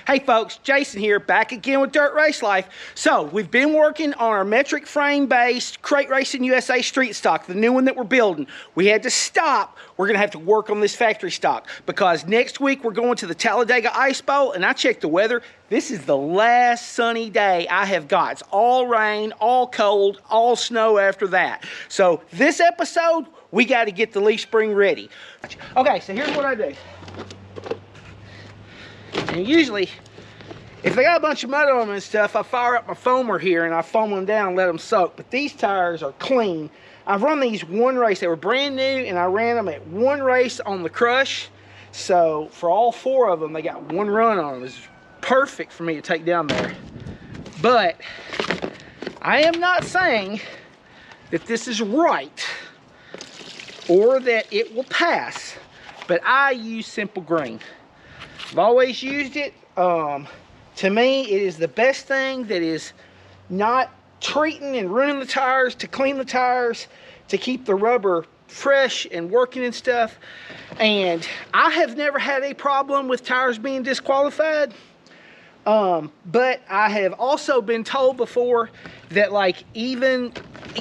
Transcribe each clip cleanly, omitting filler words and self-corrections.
Hey folks, Jason here, back again with Dirt Race Life. So, we've been working on our metric frame based Crate Racing USA street stock, the new one that we're building. We had to stop. We're gonna have to work on this factory stock because next week we're going to the Talladega Ice Bowl, and I checked the weather. This is the last sunny day I have got. It's all rain, all cold, all snow after that. So this episode, we got to get the leaf spring ready. Okay, so here's what I do. And usually, if they got a bunch of mud on them and stuff, I fire up my foamer here and I foam them down and let them soak. But these tires are clean. I've run these one race. They were brand new, and I ran them at one race on the crush. So for all four of them, they got one run on them. It's perfect for me to take down there. But I am not saying that this is right or that it will pass, but I use Simple Green. I've always used it. To me, it is the best thing that is not treating and ruining the tires, to clean the tires, to keep the rubber fresh and working and stuff. And I have never had a problem with tires being disqualified. But I have also been told before that, like, even,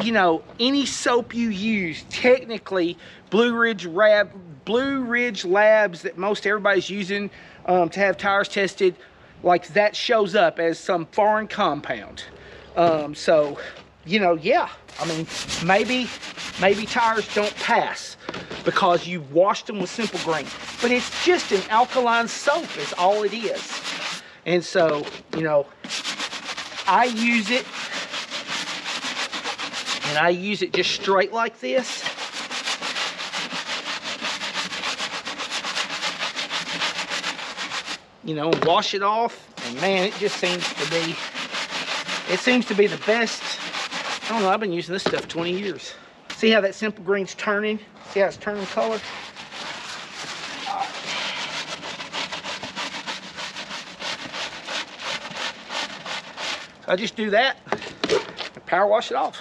you know, any soap you use, technically Blue Ridge Labs that most everybody's using to have tires tested, like, that shows up as some foreign compound. So, you know, yeah, I mean, maybe tires don't pass because you've washed them with Simple Green, but it's just an alkaline soap is all it is. And so, you know, I use it, and I use it just straight like this. You know, wash it off, and man, it just seems to be the best. I don't know, I've been using this stuff 20 years. See how that Simple Green's turning? See how it's turning color? I just do that and power wash it off.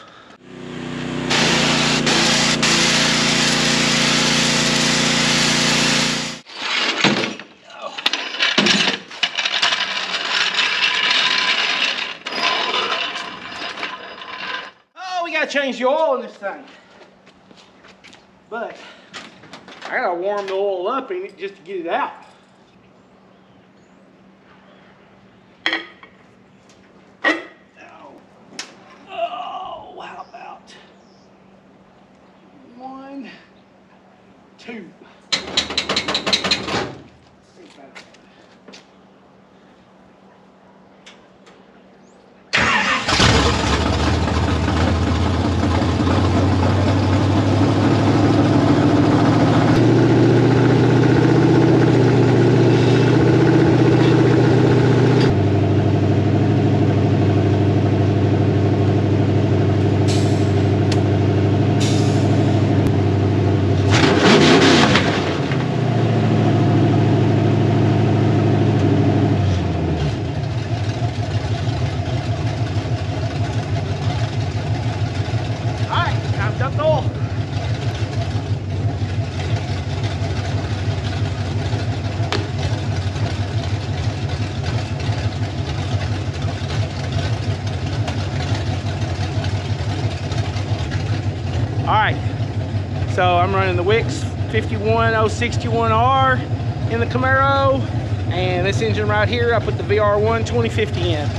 Oh, we gotta change the oil in this thing. But I gotta warm the oil up in it just to get it out. Two. Alright, so I'm running the Wix 51061R in the Camaro, and this engine right here, I put the VR1 2050 in.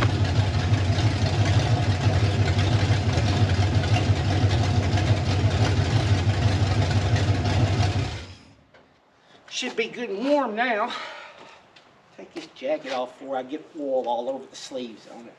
Should be good and warm now. Take this jacket off before I get oil all over the sleeves on it.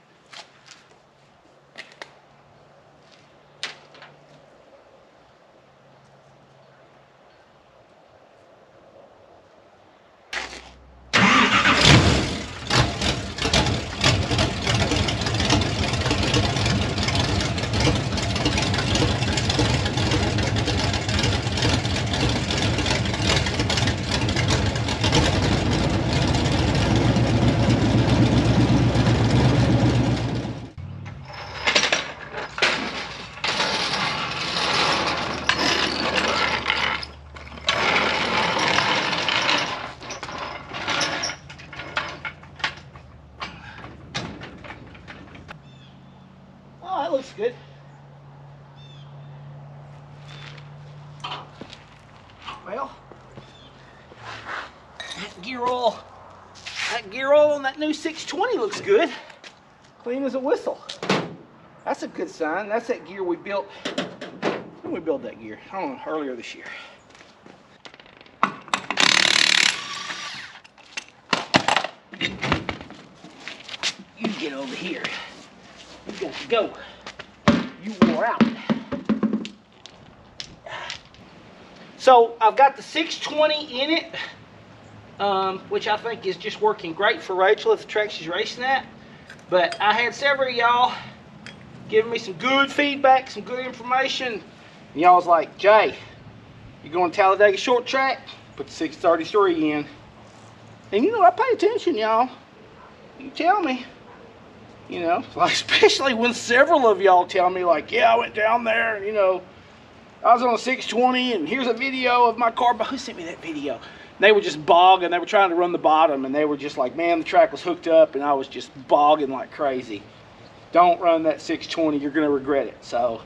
looks good. Well, that gear oil on that new 620 looks good. Clean as a whistle. That's a good sign. That's that gear we built. When we built that gear, I don't know, earlier this year. You get over here. You got to go. You wore out. So I've got the 620 in it, which I think is just working great for Rachel at the track she's racing at. But I had several of y'all giving me some good feedback, some good information. And y'all was like, Jay, you going to Talladega short track? Put the 633 in. And you know, I pay attention, y'all. You tell me. You know, like, especially when several of y'all tell me, like, yeah, I went down there and, you know, I was on a 620 and here's a video of my car. But who sent me that video? And they were just bogging. They were trying to run the bottom and they were just like, man, the track was hooked up and I was just bogging like crazy. Don't run that 620. You're going to regret it. So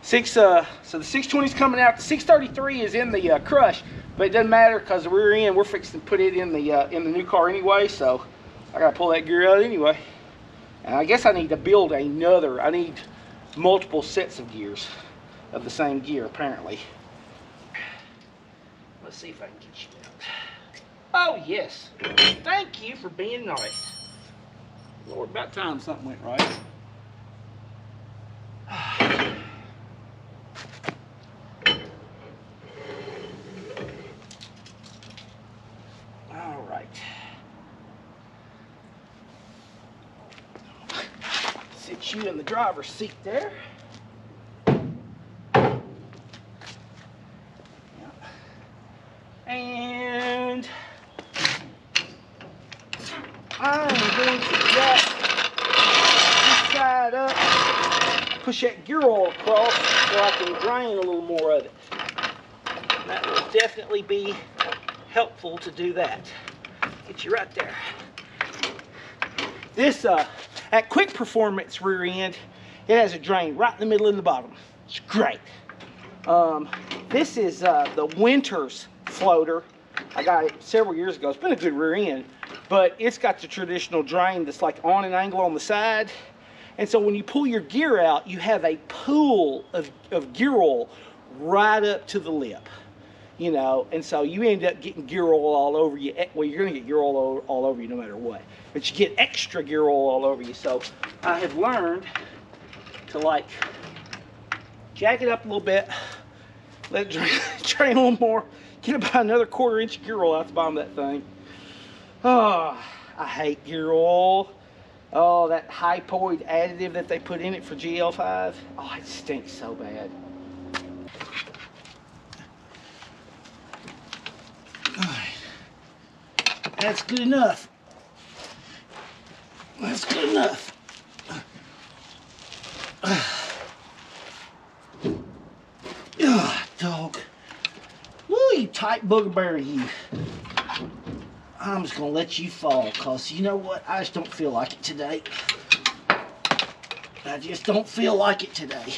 the 620 is coming out. The 633 is in the crush, but it doesn't matter because the rear end, we're fixing to put it in the new car anyway. So I got to pull that gear out anyway. And I guess I need to build another. I need multiple sets of gears of the same gear, apparently. Let's see if I can get you out. Oh, yes. Thank you for being nice. Lord, about time something went right. All right. Sit you in the driver's seat there. And I'm going to jack this side up, push that gear oil across so I can drain a little more of it. That will definitely be helpful to do that. Get you right there. This, at Quick Performance rear end, it has a drain right in the middle and the bottom. It's great. This is the Winters floater. I got it several years ago. It's been a good rear end, but it's got the traditional drain that's like on an angle on the side. And so when you pull your gear out, you have a pool of gear oil right up to the lip, you know, and so you end up getting gear oil all over you. Well, you're going to get gear oil all over you no matter what, but you get extra gear oil all over you. So I have learned to, like, jack it up a little bit, let it drain a little more, get about another 1/4 inch gear oil out the bottom of that thing. Oh, I hate gear oil. Oh, that hypoid additive that they put in it for GL5. Oh, it stinks so bad. All right. That's good enough. That's good enough. Oh, dog. Woo, you tight boogerberry, you. I'm just gonna let you fall, cause you know what? I just don't feel like it today. I just don't feel like it today.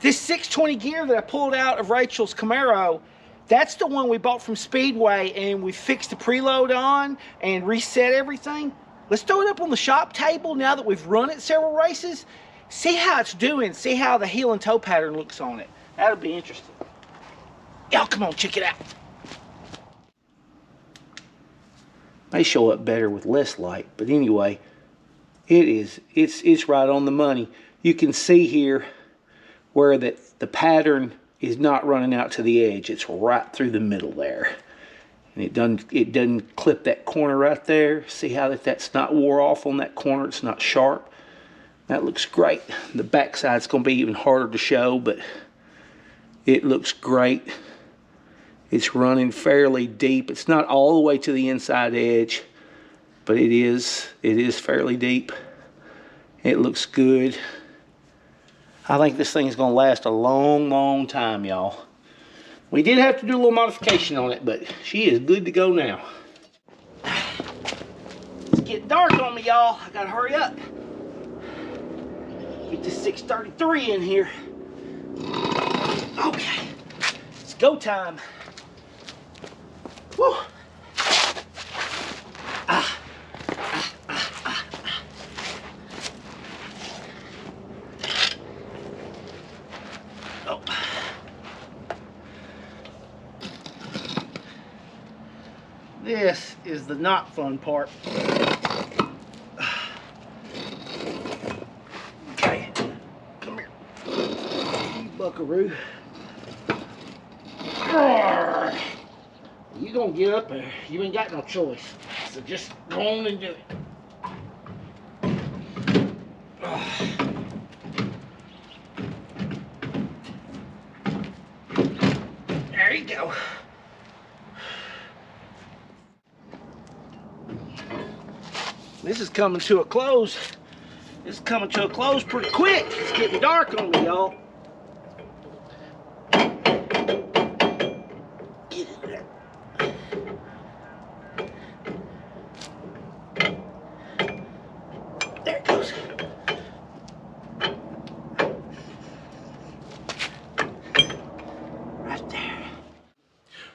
This 620 gear that I pulled out of Rachel's Camaro, that's the one we bought from Speedway, and we fixed the preload on and reset everything. Let's throw it up on the shop table now that we've run it several races. See how it's doing. See how the heel and toe pattern looks on it. That'll be interesting. Y'all come on, check it out. May show up better with less light, but anyway, it's right on the money. You can see here where the pattern is not running out to the edge. It's right through the middle there. And it doesn't clip that corner right there. See how that's not wore off on that corner? It's not sharp. That looks great. The back side's going to be even harder to show, but it looks great. It's running fairly deep. It's not all the way to the inside edge, but it is fairly deep. It looks good. I think this thing's going to last a long, long time, y'all. We did have to do a little modification on it, but she is good to go now. It's getting dark on me, y'all. I gotta hurry up. Get this 633 in here. Okay, it's go time. Woo. Oh. This is the not fun part. Okay, come here, you buckaroo. You gonna get up there. You ain't got no choice. So just go on and do it. There you go. This is coming to a close. This is coming to a close pretty quick. It's getting dark on me, y'all. Get in there. There it goes. Right there.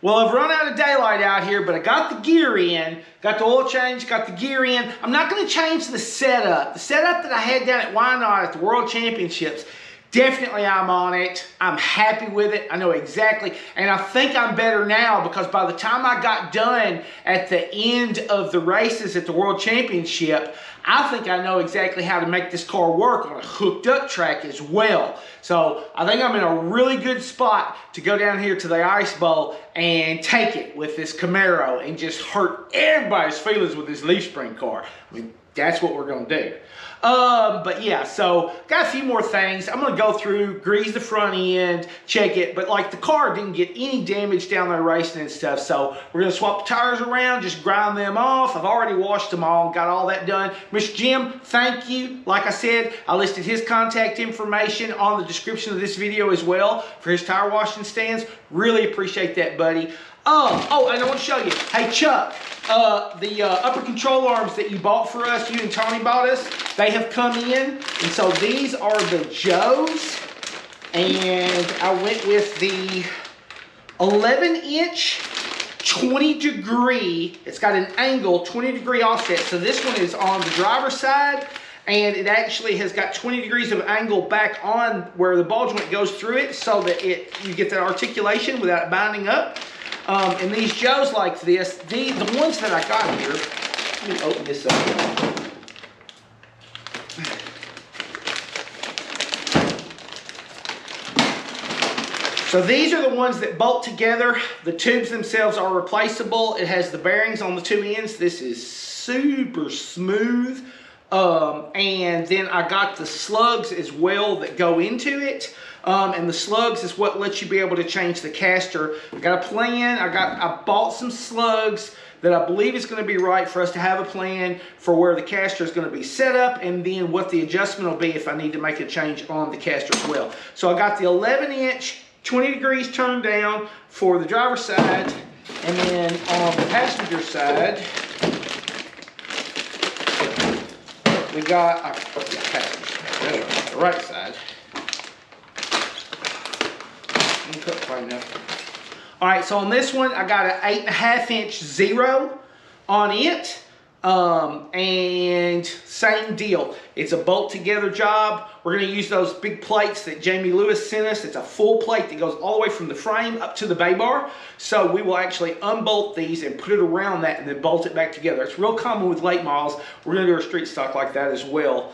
Well, I've run out of daylight out here, but I got the gear in, got the oil change, got the gear in. I'm not going to change the setup. The setup that I had down at Wynot at the World Championships, definitely I'm on it. I'm happy with it. I know exactly. And I think I'm better now because by the time I got done at the end of the races at the World Championship, I think I know exactly how to make this car work on a hooked up track as well. So I think I'm in a really good spot to go down here to the Ice Bowl and take it with this Camaro and just hurt everybody's feelings with this leaf spring car. I mean, that's what we're gonna do. But yeah, so got a few more things. I'm gonna go through, grease the front end, check it, but like the car didn't get any damage down there racing and stuff, so we're gonna swap the tires around, just grind them off. I've already washed them all, got all that done. Mr. Jim, thank you. Like I said, I listed his contact information on the description of this video as well for his tire washing stands. Really appreciate that, buddy. Oh, and I want to show you. Hey, Chuck, the upper control arms that you bought for us, you and Tony bought us, they have come in. And so these are the Joes. And I went with the 11-inch, 20-degree. It's got an angle, 20-degree offset. So this one is on the driver's side. And it actually has got 20 degrees of angle back on where the ball joint goes through it so that you get that articulation without it binding up. And these Joes like this, the ones that I got here, let me open this up. So these are the ones that bolt together. The tubes themselves are replaceable. It has the bearings on the two ends. This is super smooth. And then I got the slugs as well that go into it. And the slugs is what lets you be able to change the caster. I got a plan. I bought some slugs that I believe is going to be right for us to have a plan for where the caster is going to be set up and then what the adjustment will be if I need to make a change on the caster as well. So I got the 11-inch, 20 degrees turned down for the driver's side, and then on the passenger side, we got the right side. All right, so on this one, I got an 8.5-inch zero on it. And same deal. It's a bolt together job. We're going to use those big plates that Jamie Lewis sent us. It's a full plate that goes all the way from the frame up to the bay bar. So we will actually unbolt these and put it around that and then bolt it back together. It's real common with late models. We're going to do a street stock like that as well.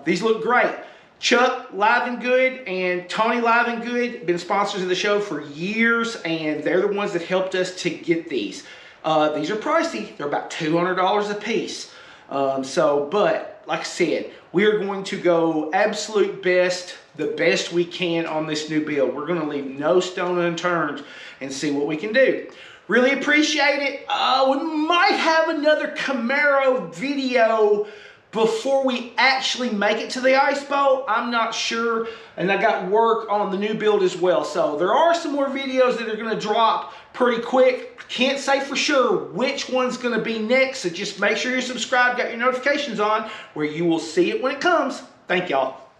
These look great. Chuck, Live and Good, and Tony Live and Good, been sponsors of the show for years, and they're the ones that helped us to get these. These are pricey. They're about $200 a piece. But like I said, we are going to go absolute best, the best we can on this new build. We're going to leave no stone unturned and see what we can do. Really appreciate it. We might have another Camaro video before we actually make it to the Ice Bowl, I'm not sure. And I got work on the new build as well. So there are some more videos that are going to drop pretty quick. I can't say for sure which one's going to be next. So just make sure you're subscribed, got your notifications on, where you will see it when it comes. Thank y'all.